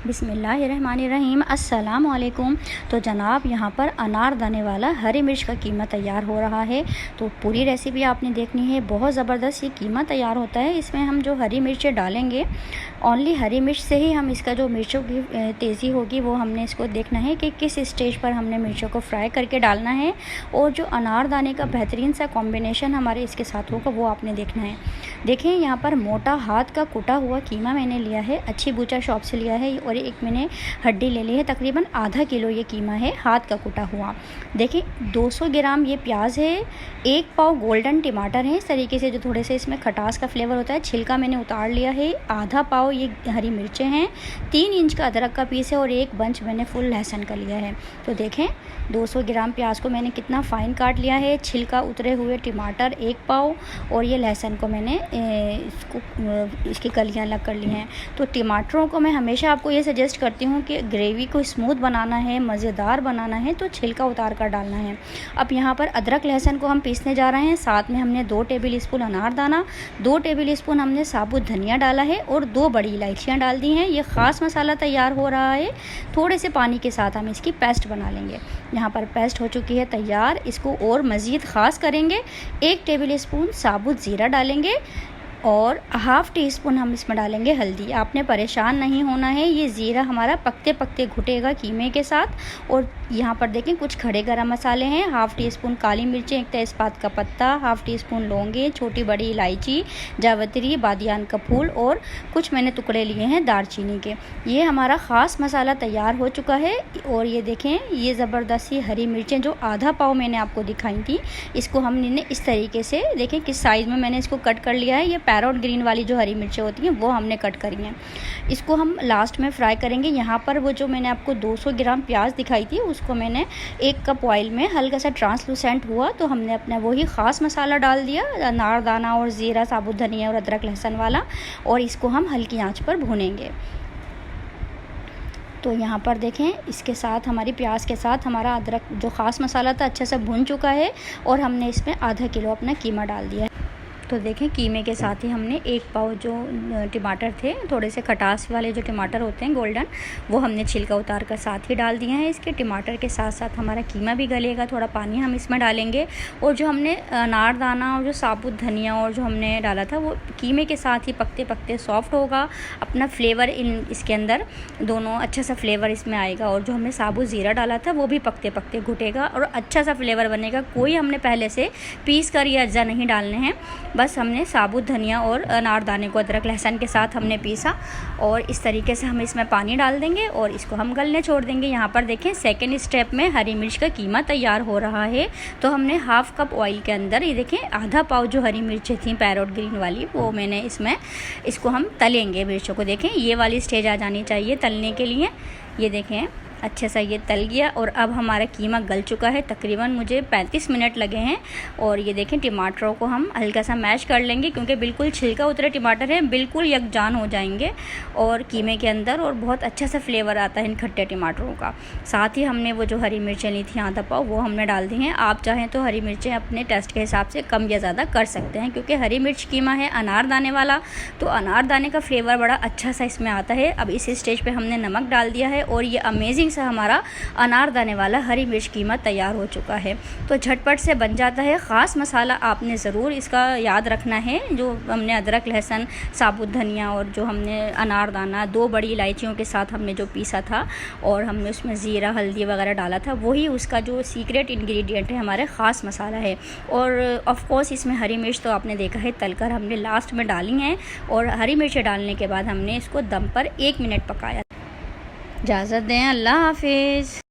बिस्मिल्लाहिर्रहमानिर्रहीम। अस्सलाम वालेकुम। तो जनाब यहाँ पर अनारदाने वाला हरी मिर्च का कीमा तैयार हो रहा है। तो पूरी रेसिपी आपने देखनी है। बहुत ज़बरदस्त ये कीमा तैयार होता है। इसमें हम जो हरी मिर्चें डालेंगे, ओनली हरी मिर्च से ही हम इसका जो मिर्चों की तेज़ी होगी वो हमने इसको देखना है कि किस स्टेज पर हमने मिर्चों को फ्राई करके डालना है। और जो अनारदाने का बेहतरीन सा कॉम्बिनेशन हमारे इसके साथ होगा वो आपने देखना है। देखें यहाँ पर मोटा हाथ का कुटा हुआ कीमा मैंने लिया है, अच्छी बूचर शॉप से लिया है। और एक मैंने हड्डी ले ली है, तकरीबन आधा किलो ये कीमा है हाथ का कुटा हुआ। देखिए 200 ग्राम ये प्याज है, 1 पाव गोल्डन टमाटर है इस तरीके से, जो थोड़े से इसमें खटास का फ्लेवर होता है। छिलका मैंने उतार लिया है। आधा पाव ये हरी मिर्चें हैं, 3 इंच का अदरक का पीस है और 1 बंच मैंने फुल लहसुन का लिया है। तो देखें 200 ग्राम प्याज को मैंने कितना फ़ाइन काट लिया है। छिलका उतरे हुए टमाटर 1 पाव और ये लहसुन को मैंने इसकी कलियाँ अलग कर ली हैं। तो टमाटरों को मैं हमेशा आपको ये सजेस्ट करती हूँ कि ग्रेवी को स्मूथ बनाना है, मज़ेदार बनाना है तो छिलका उतार कर डालना है। अब यहाँ पर अदरक लहसुन को हम पीसने जा रहे हैं। साथ में हमने 2 टेबल स्पून अनारदाना, 2 टेबल स्पून हमने साबुत धनिया डाला है और 2 बड़ी इलायचियाँ डाल दी हैं। ये ख़ास मसाला तैयार हो रहा है। थोड़े से पानी के साथ हम इसकी पेस्ट बना लेंगे। यहाँ पर पेस्ट हो चुकी है तैयार। इसको और मज़ीद ख़ास करेंगे। 1 टेबल स्पून साबुत ज़ीरा डालेंगे और हाफ़ टी स्पून हम इसमें डालेंगे हल्दी। आपने परेशान नहीं होना है, ये ज़ीरा हमारा पकते पकते घुटेगा कीमे के साथ। और यहाँ पर देखें कुछ खड़े गरम मसाले हैं, हाफ़ टी स्पून काली मिर्चें, 1 तेज़पात का पत्ता, हाफ़ टी स्पून लौंगे, छोटी बड़ी इलायची, जावित्री, बादियान का फूल और कुछ मैंने टुकड़े लिए हैं दालचीनी के। ये हमारा ख़ास मसाला तैयार हो चुका है। और ये देखें ये ज़बरदस्त सी हरी मिर्चें जो आधा पाव मैंने आपको दिखाई थी, इसको हमने इस तरीके से देखें किस साइज़ में मैंने इसको कट कर लिया है। ये पैरोट ग्रीन वाली जो हरी मिर्चें होती हैं वो हमने कट करी हैं। इसको हम लास्ट में फ्राई करेंगे। यहाँ पर वो जो मैंने आपको 200 ग्राम प्याज दिखाई थी उसको मैंने 1 कप ऑयल में हल्का सा ट्रांसलूसेंट हुआ तो हमने अपना वही ख़ास मसाला डाल दिया, अनारदाना और ज़ीरा, साबुत धनिया और अदरक लहसुन वाला। और इसको हम हल्की आंच पर भूनेंगे। तो यहाँ पर देखें इसके साथ हमारी प्याज के साथ हमारा अदरक जो ख़ास मसाला था अच्छे से भून चुका है और हमने इसमें आधा किलो अपना कीमा डाल दिया है। तो देखें कीमे के साथ ही हमने 1 पाव जो टमाटर थे, थोड़े से खटास वाले जो टमाटर होते हैं गोल्डन, वो हमने छिलका उतार कर साथ ही डाल दिए हैं। इसके टमाटर के साथ साथ हमारा कीमा भी गलेगा, थोड़ा पानी हम इसमें डालेंगे। और जो हमने अनारदाना और जो साबुत धनिया और जो हमने डाला था वो कीमे के साथ ही पकते पकते सॉफ्ट होगा। अपना फ्लेवर इसके अंदर दोनों अच्छा सा फ्लेवर इसमें आएगा। और जो हमने साबुत ज़ीरा डाला था वो भी पकते पकते घुटेगा और अच्छा सा फ्लेवर बनेगा। कोई हमने पहले से पीस कर ये अज्जा नहीं डालने हैं, बस हमने साबुत धनिया और अनारदाने को अदरक लहसुन के साथ हमने पीसा। और इस तरीके से हम इसमें पानी डाल देंगे और इसको हम गलने छोड़ देंगे। यहाँ पर देखें सेकंड स्टेप में हरी मिर्च का कीमा तैयार हो रहा है। तो हमने हाफ़ कप ऑयल के अंदर ये देखें आधा पाव जो हरी मिर्चें थी पैरोट ग्रीन वाली वो मैंने इसको हम तलेंगे। मिर्चों को देखें ये वाली स्टेज आ जानी चाहिए तलने के लिए। ये देखें अच्छे सा ये तल गया और अब हमारा कीमा गल चुका है। तकरीबन मुझे 35 मिनट लगे हैं। और ये देखें टमाटरों को हम हल्का सा मैश कर लेंगे क्योंकि बिल्कुल छिलका उतरे टमाटर हैं, बिल्कुल यकजान हो जाएंगे और कीमे के अंदर और बहुत अच्छा सा फ्लेवर आता है इन खट्टे टमाटरों का। साथ ही हमने वो जो हरी मिर्चें ली थी आधा पाव वो हमने डाल दी हैं। आप चाहें तो हरी मिर्चें अपने टेस्ट के हिसाब से कम या ज़्यादा कर सकते हैं क्योंकि हरी मिर्च कीमा है अनारदाने वाला, तो अनारदाने का फ्लेवर बड़ा अच्छा सा इसमें आता है। अब इस स्टेज पर हमने नमक डाल दिया है और ये अमेजिंग से हमारा अनारदाने वाला हरी मिर्च कीमा तैयार हो चुका है। तो झटपट से बन जाता है। ख़ास मसाला आपने ज़रूर इसका याद रखना है, जो हमने अदरक लहसुन, साबुत धनिया और जो हमने अनारदाना 2 बड़ी इलायचियों के साथ हमने जो पीसा था और हमने उसमें ज़ीरा हल्दी वगैरह डाला था, वही उसका जो सीक्रेट इंग्रेडिएंट है, हमारे ख़ास मसाला है। और ऑफ कोर्स इसमें हरी मिर्च तो आपने देखा है तलकर हमने लास्ट में डाली हैं। और हरी मिर्च डालने के बाद हमने इसको दम पर 1 मिनट पकाया। इजाज़त दें, अल्लाह हाफिज़।